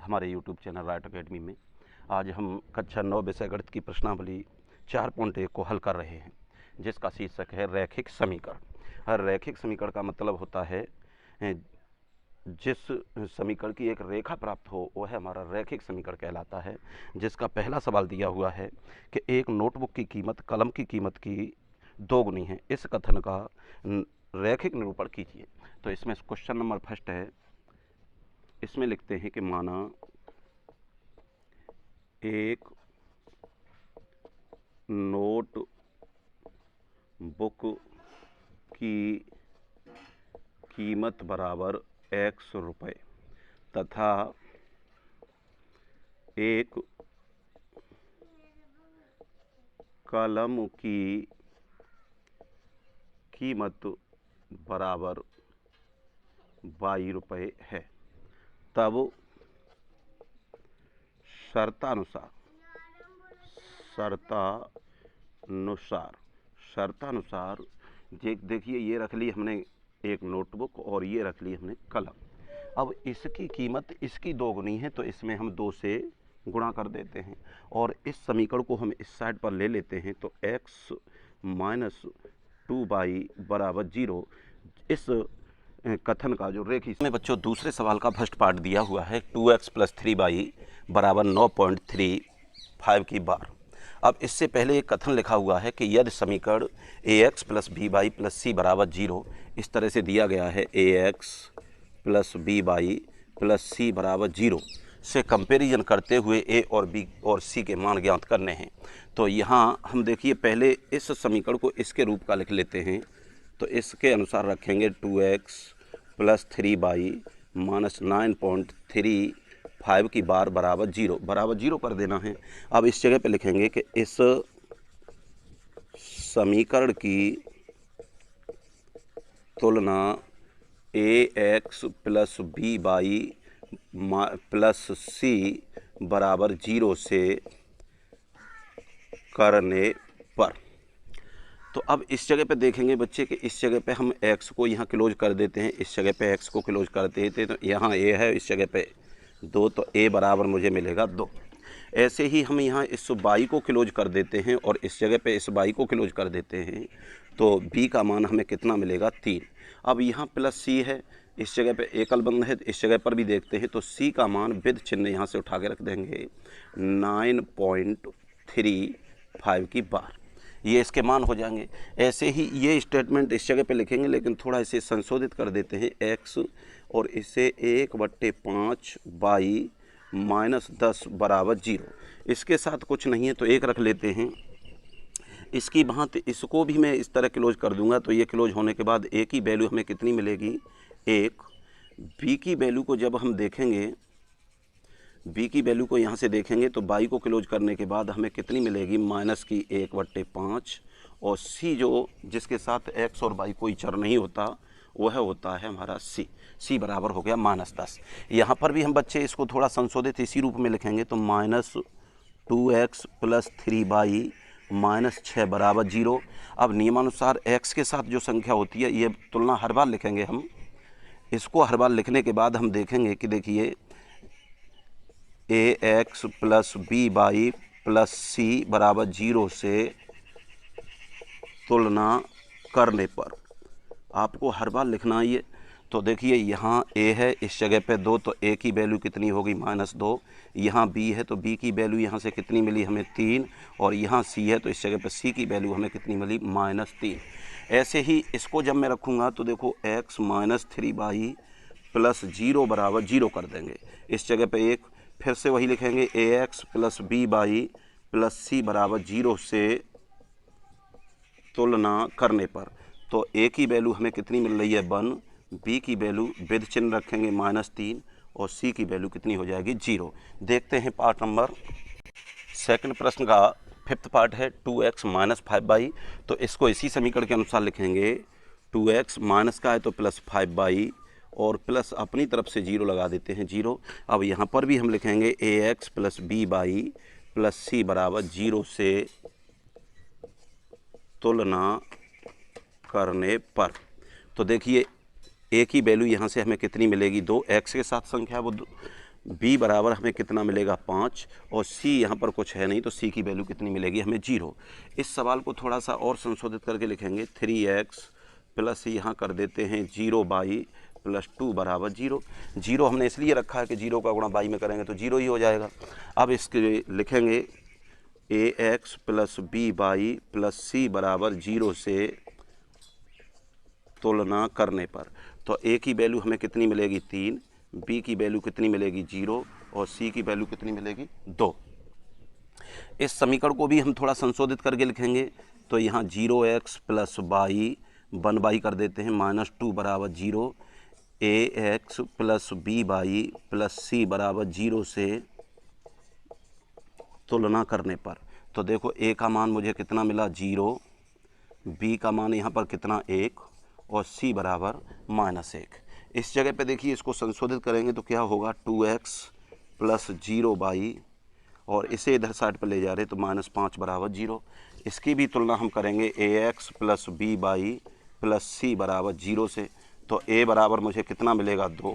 हमारे YouTube channel right academy में। आज हम कक्षा 9 विषय गणित की प्रश्नावली 4.1 को हल कर रहे हैं, जिसका शीर्षक है रैखिक समीकरण। रैखिक समीकरण का मतलब होता है जिस समीकरण की एक रेखा प्राप्त हो वह हमारा रैखिक समीकरण कहलाता है। जिसका पहला सवाल दिया हुआ है कि एक नोटबुक की कीमत कलम की कीमत की दोगुनी है, इस कथन का रैखिक निरूपण कीजिए। तो इसमें क्वेश्चन नंबर फर्स्ट है, इसमें लिखते हैं कि माना एक नोट बुक की कीमत बराबर x रुपये तथा एक कलम की कीमत बराबर 22 रुपये है, तब शर्तानुसार देखिए ये रख ली हमने एक नोटबुक और ये रख ली हमने कलम। अब इसकी कीमत इसकी दोगुनी है तो इसमें हम 2 से गुणा कर देते हैं और इस समीकरण को हम इस साइड पर ले लेते हैं। तो x माइनस 2y बराबर 0 इस कथन का जो रेखी में बच्चों दूसरे सवाल का फर्स्ट पार्ट दिया हुआ है 2x प्लस 3y बराबर 9.35 की बार। अब इससे पहले एक कथन लिखा हुआ है कि यदि समीकरण ax plus by plus c बराबर 0 इस तरह से दिया गया है, ax plus by plus c बराबर 0 से कंपैरिजन करते हुए a और b और c के मान ज्ञात करने हैं। तो यहाँ हम देखिए पहले इस समीकरण को इसके रूप का लिख लेते हैं। तो इसके अनुसार रखेंगे 2x प्लस 3y माइनस 9.35 की बार बराबर 0 कर देना है। अब इस जगह पे लिखेंगे कि इस समीकरण की तुलना ax plus by plus c बराबर 0 से करने पर। तो अब इस जगह पे देखेंगे बच्चे कि इस जगह पे हम x को यहाँ क्लोज कर देते हैं, इस जगह पे x को क्लोज कर देते हैं। तो यहाँ a है, इस जगह पे 2, तो a बराबर मुझे मिलेगा 2। ऐसे ही हम यहाँ इस y को क्लोज कर देते हैं और इस जगह पे इस y को क्लोज कर देते हैं, तो b का मान हमें कितना मिलेगा 3। अब यहाँ प्लस c है, इस जगह पे एकल बंद है, इस जगह पर भी देखते हैं तो c का मान विद चिन्ह यहाँ से उठा के रख देंगे 9.35 की बार, ये इसके मान हो जाएंगे। ऐसे ही ये स्टेटमेंट इस जगह पे लिखेंगे, लेकिन थोड़ा इसे संशोधित कर देते हैं x और इसे 1/5 बाई माइनस 10 बराबर 0। इसके साथ कुछ नहीं है तो 1 रख लेते हैं। इसकी भांति इसको भी मैं इस तरह क्लोज कर दूंगा, तो ये क्लोज होने के बाद a की वैल्यू हमें कितनी मिलेगी 1। b की वैल्यू को जब हम देखेंगे, b की वैल्यू को यहाँ से देखेंगे तो y को क्लोज करने के बाद हमें कितनी मिलेगी माइनस की 1/5 और c जो जिसके साथ x और y कोई चर नहीं होता वह होता है हमारा c बराबर हो गया -10। यहाँ पर भी हम बच्चे इसको थोड़ा संशोधित इसी रूप में लिखेंगे, तो -2x प्लस 3y माइनस 6 बराबर 0। अब नियमानुसार x के साथ जो संख्या होती है ये तुलना हर बार लिखेंगे हम। इसको हर बार लिखने के बाद हम देखेंगे कि देखिए ax plus by plus c बराबर 0 से तुलना करने पर आपको हर बार लिखना है ये। तो देखिए यहाँ a है, इस जगह पे 2, तो a की वैल्यू कितनी होगी -2। यहाँ b है तो b की वैल्यू यहाँ से कितनी मिली हमें 3 और यहाँ c है तो इस जगह पे c की वैल्यू हमें कितनी मिली -3। ऐसे ही इसको जब मैं रखूँगा तो देखो x माइनस 3y प्लस 0 बराबर 0 कर देंगे। इस जगह पे 1 फिर से वही लिखेंगे ax plus by plus c बराबर 0 से तुलना करने पर। तो a की वैल्यू हमें कितनी मिल रही है 1, b की वैल्यू विद चिन्ह रखेंगे -3 और c की वैल्यू कितनी हो जाएगी 0। देखते हैं पार्ट नंबर सेकंड प्रश्न का 5th पार्ट है 2x माइनस 5y। तो इसको इसी समीकरण के अनुसार लिखेंगे, 2x माइनस का है तो प्लस 5y और प्लस अपनी तरफ से 0 लगा देते हैं 0। अब यहाँ पर भी हम लिखेंगे ax plus by plus c बराबर 0 से तुलना करने पर। तो देखिए a की वैल्यू यहाँ से हमें कितनी मिलेगी 2, x के साथ संख्या वो b बराबर हमें कितना मिलेगा 5 और c यहाँ पर कुछ है नहीं तो c की वैल्यू कितनी मिलेगी हमें 0। इस सवाल को थोड़ा सा और संशोधित करके लिखेंगे 3x प्लस यहाँ कर देते हैं 0y प्लस 2 बराबर 0। 0 हमने इसलिए रखा है कि 0 का गुणा y में करेंगे तो 0 ही हो जाएगा। अब इसके लिखेंगे ax plus by plus c बराबर 0 से तुलना करने पर तो a की वैल्यू हमें कितनी मिलेगी 3, b की वैल्यू कितनी मिलेगी 0 और c की वैल्यू कितनी मिलेगी 2। इस समीकरण को भी हम थोड़ा संशोधित करके लिखेंगे तो यहाँ 0x प्लस वाई 1y कर देते हैं -2 बराबर 0, ax plus by plus c बराबर 0 से तुलना करने पर तो देखो a का मान मुझे कितना मिला 0, b का मान यहाँ पर कितना 1 और c बराबर -1। इस जगह पे देखिए इसको संशोधित करेंगे तो क्या होगा 2x प्लस 0y और इसे इधर साइड पर ले जा रहे तो -5 बराबर 0। इसकी भी तुलना हम करेंगे ax plus by plus c बराबर 0 से तो a बराबर मुझे कितना मिलेगा 2,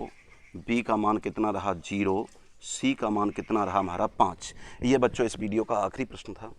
b का मान कितना रहा 0, c का मान कितना रहा हमारा 5। ये बच्चों इस वीडियो का आखिरी प्रश्न था।